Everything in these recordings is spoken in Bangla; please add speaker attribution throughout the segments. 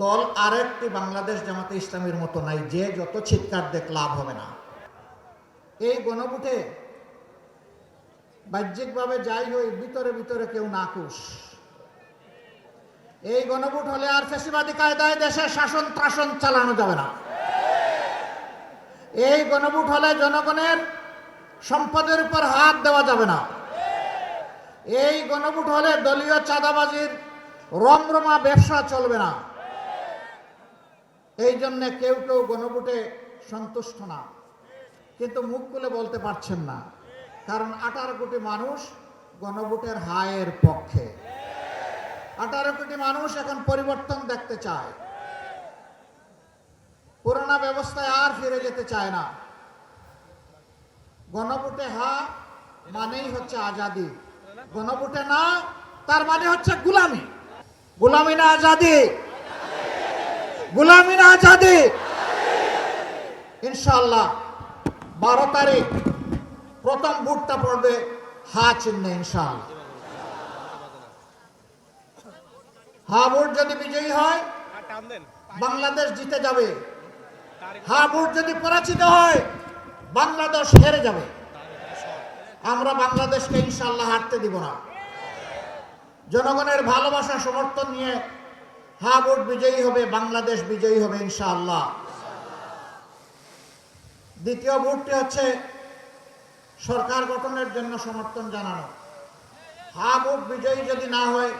Speaker 1: দল আরেকটি বাংলাদেশ জামাতে ইসলামীর মতো নাই যে যত চিৎকার দেখ লাভ হবে না। এই গণভোটে বাহ্যিকভাবে যাই হই, ভিতরে ভিতরে কেউ নাকুশ। এই গণভোট হলে আর ফ্যাসিবাদী কায়দায় দেশে শাসন ত্রাসন চালানো যাবে না। এই গণভোট হলে জনগণের সম্পদের উপর হাত দেওয়া যাবে না। এই গণভোট হলে দলীয় চাঁদাবাজির রমরমা ব্যবসা চলবে না। এই জন্য কেউ কেউ গণভোটে সন্তুষ্ট না, কিন্তু মুখ খুলে বলতে পারছেন না, কারণ 18 কোটি মানুষ গণভোটের হায়ের পক্ষে। 18 কোটি মানুষ এখন পরিবর্তন দেখতে চায়, পুরোনো ব্যবস্থায় আর ফিরে যেতে চায় না। গণভোটে হা মানেই হচ্ছে আজাদি, গণভোটে না তার মানে হচ্ছে গুলামি। গুলামি না আজাদি, গুলামি না আজাদি। ইনশাআল্লাহ 12 তারিখ প্রথম ভোটটা পড়বে হা চিহ্নে ইনশাআল্লাহ। হা ভোট যদি বিজয়ী হয় বাংলাদেশ জিতে যাবে, হা ভোট যদি পরাজিত হয় বাংলাদেশ হেরে যাবে। আমরা বাংলাদেশকে ইনশাআল্লাহ হারতে দিব না। জনগণের ভালোবাসা সমর্থন নিয়ে হা ভোট বিজয়ী হবে, বাংলাদেশ বিজয়ী হবে ইনশাআল্লাহ। দ্বিতীয় ভোটটি হচ্ছে সরকার গঠনের জন্য সমর্থন জানানো। হা ভোট বিজয়ী যদি না হয়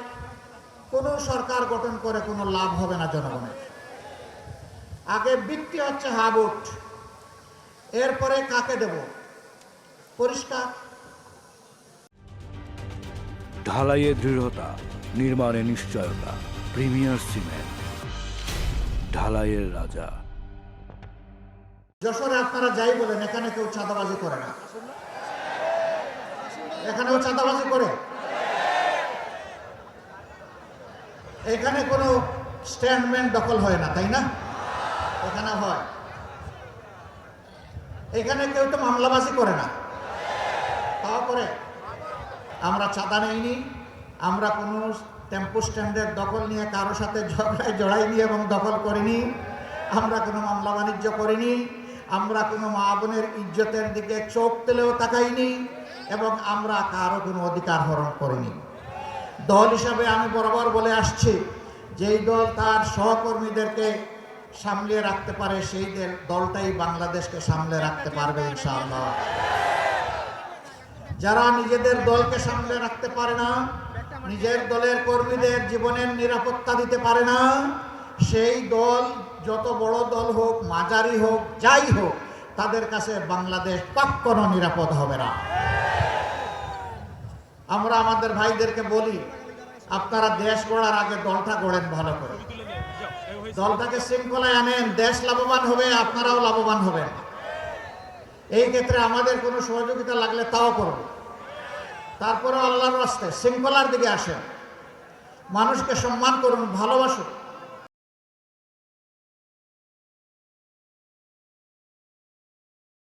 Speaker 1: কোনো সরকার গঠন করে কোনো লাভ হবে না জনগণের। আগে ভিত্তি হচ্ছে হা ভোট, এরপরে কাকে দেব পরিষ্কার।
Speaker 2: ঢালাইয়ে দৃঢ়তা, নির্মাণে নিশ্চয়তা, প্রিমিয়ার সিমেন্ট, ঢালাইয়ের রাজা।
Speaker 1: যশোরে আপনারা যাই বলেন, এখানে কেউ চাঁদাবাজি করে না। এখানেও চাঁদাবাজি করে? এখানে কোনো স্ট্যান্ডম্যান দখল হয় না, তাই না? এখানে হয়। এখানে কেউ তো মামলাবাজি করে না, তাও করে। আমরা চাঁদা নেইনি, আমরা কোনো টেম্পো স্ট্যান্ডের দখল নিয়ে কারোর সাথে ঝগড়ায় জড়াইনি এবং দখল করিনি। আমরা কোনো মামলা বাণিজ্য করিনি, আমরা কোনো মা বোনের ইজ্জতের দিকে চোখ তেলেও তাকাইনি, এবং আমরা কারো কোনো অধিকার হরণ করিনি। দল হিসাবে আমি বরাবর বলে আসছি, যেই দল তার সহকর্মীদেরকে সামলিয়ে রাখতে পারে সেই দলটাই বাংলাদেশকে সামলে রাখতে পারবে ইনশাআল্লাহ। যারা নিজেদের দলকে সামলে রাখতে পারে না, নিজের দলের কর্মীদের জীবনের নিরাপত্তা দিতে পারে না, সেই দল যত বড় দল হোক, মাঝারি হোক, যাই হোক, তাদের কাছে বাংলাদেশ কখনো নিরাপদ হবে না। আমরা আমাদের ভাইদেরকে বলি, আপনারা দেশ গড়ার আগে দলটা গড়েন ভালো করে, দলটাকে শৃঙ্খলায় আনেন, দেশ লাভবান হবে, আপনারাও লাভবান হবেন। এই ক্ষেত্রে আমাদের কোনো সহযোগিতা লাগলে তাও করব। তারপরে আল্লাহর রাস্তায় শৃঙ্খলার দিকে আসেন, মানুষকে সম্মান করুন, ভালোবাসুন।